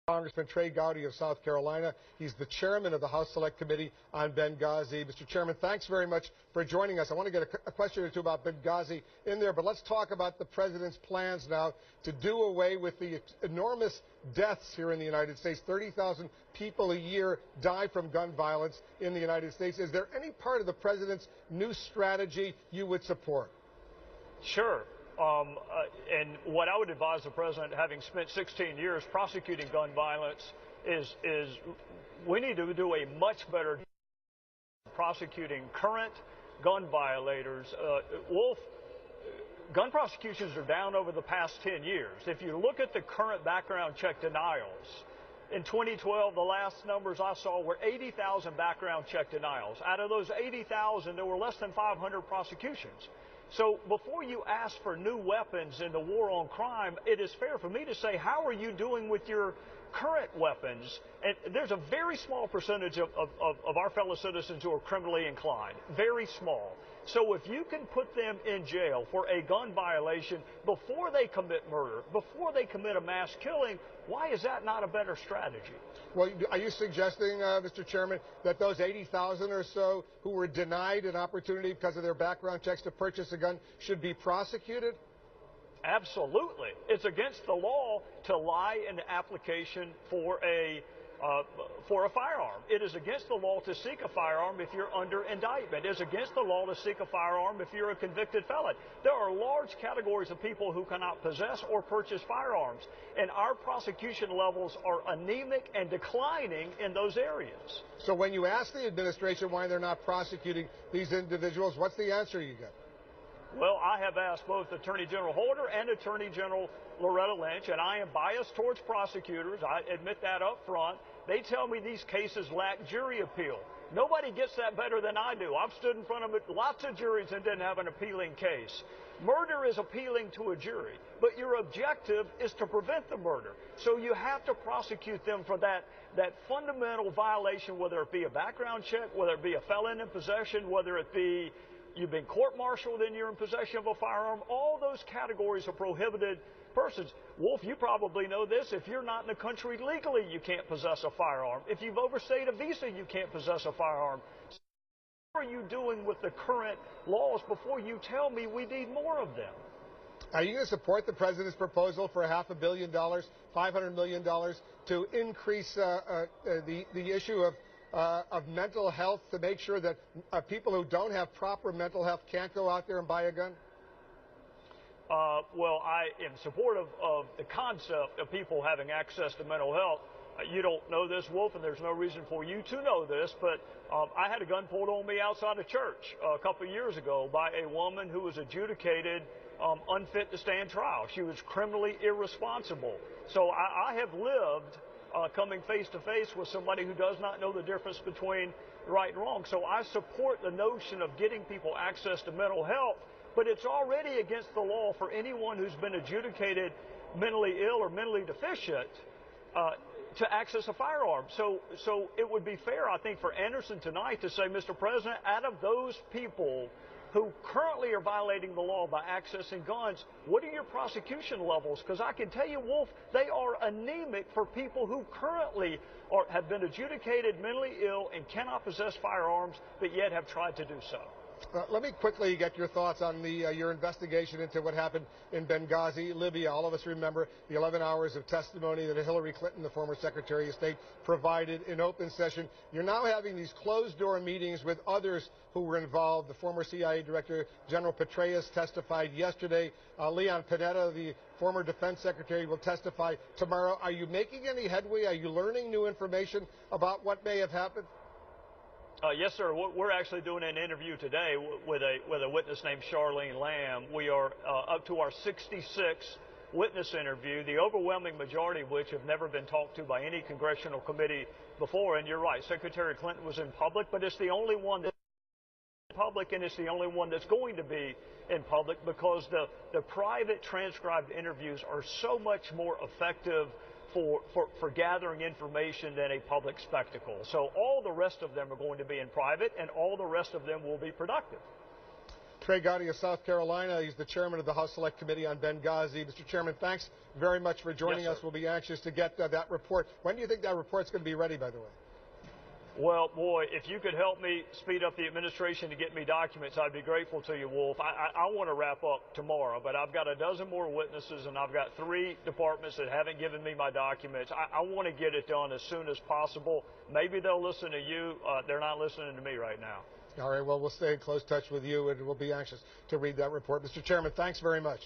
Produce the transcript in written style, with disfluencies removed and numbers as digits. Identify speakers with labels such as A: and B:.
A: Congressman Trey Gowdy of South Carolina. He's the chairman of the House Select Committee on Benghazi. Mr. Chairman, thanks very much for joining us. I want to get a question or two about Benghazi in there, but let's talk about the president's plans now to do away with the enormous deaths here in the United States. 30,000 people a year die from gun violence in the United States. Is there any part of the president's new strategy you would support?
B: Sure. And what I would advise the president, having spent 16 years prosecuting gun violence, is we need to do a much better job prosecuting current gun violators. Wolf, gun prosecutions are down over the past 10 years. If you look at the current background check denials, in 2012, the last numbers I saw were 80,000 background check denials. Out of those 80,000, there were less than 500 prosecutions. So before you ask for new weapons in the war on crime, it is fair for me to say, how are you doing with your current weapons? And there's a very small percentage of our fellow citizens who are criminally inclined, very small. So if you can put them in jail for a gun violation before they commit murder, before they commit a mass killing, why is that not a better strategy?
A: Well, are you suggesting, Mr. Chairman, that those 80,000 or so who were denied an opportunity because of their background checks to purchase a gun should be prosecuted?
B: Absolutely. It's against the law to lie in the application for a firearm. It is against the law to seek a firearm if you're under indictment. It is against the law to seek a firearm if you're a convicted felon. There are large categories of people who cannot possess or purchase firearms, and our prosecution levels are anemic and declining in those areas.
A: So when you ask the administration why they're not prosecuting these individuals, what's the answer you get?
B: Well, I have asked both Attorney General Holder and Attorney General Loretta Lynch, and I am biased towards prosecutors. I admit that up front. They tell me these cases lack jury appeal. Nobody gets that better than I do. I've stood in front of lots of juries and didn't have an appealing case. Murder is appealing to a jury, but your objective is to prevent the murder. So you have to prosecute them for that fundamental violation, whether it be a background check, whether it be a felon in possession, whether it be you've been court-martialed and you're in possession of a firearm. All those categories are prohibited persons. Wolf, you probably know this. If you're not in the country legally, you can't possess a firearm. If you've overstayed a visa, you can't possess a firearm. So what are you doing with the current laws before you tell me we need more of them?
A: Are you going to support the president's proposal for $500 million, $500 million to increase the issue of mental health, to make sure that people who don't have proper mental health can't go out there and buy a gun?
B: Well, I am supportive of the concept of people having access to mental health. You don't know this, Wolf, and there's no reason for you to know this, but I had a gun pulled on me outside of church a couple of years ago by a woman who was adjudicated unfit to stand trial. She was criminally irresponsible. So I have lived coming face to face with somebody who does not know the difference between right and wrong. So I support the notion of getting people access to mental health, but it's already against the law for anyone who's been adjudicated mentally ill or mentally deficient to access a firearm. So it would be fair, I think, for Anderson tonight to say, Mr. President, out of those people who currently are violating the law by accessing guns, what are your prosecution levels? Because I can tell you, Wolf, they are anemic for people who currently have been adjudicated mentally ill and cannot possess firearms, but yet have tried to do so.
A: Let me quickly get your thoughts on your investigation into what happened in Benghazi, Libya. All of us remember the 11 hours of testimony that Hillary Clinton, the former Secretary of State, provided in open session. You're now having these closed-door meetings with others who were involved. The former CIA Director, General Petraeus, testified yesterday. Leon Panetta, the former Defense Secretary, will testify tomorrow. Are you making any headway? Are you learning new information about what may have happened?
B: Yes, sir. We're actually doing an interview today with a witness named Charlene Lamb. We are up to our 66th witness interview, the overwhelming majority of which have never been talked to by any congressional committee before. And you're right, Secretary Clinton was in public, but it's the only one that's in public, and it's the only one that's going to be in public because the private transcribed interviews are so much more effective for gathering information than a public spectacle. So all the rest of them are going to be in private, and all the rest of them will be productive.
A: Trey Gowdy of South Carolina. He's the chairman of the House Select Committee on Benghazi. Mr. Chairman, thanks very much for joining us. We'll be anxious to get that report. When do you think that report's going to be ready, by the way?
B: Well, boy, if you could help me speed up the administration to get me documents, I'd be grateful to you, Wolf. I want to wrap up tomorrow, but I've got a dozen more witnesses, and I've got 3 departments that haven't given me my documents. I want to get it done as soon as possible. Maybe they'll listen to you. They're not listening to me right now.
A: All right, well, we'll stay in close touch with you, and we'll be anxious to read that report. Mr. Chairman, thanks very much.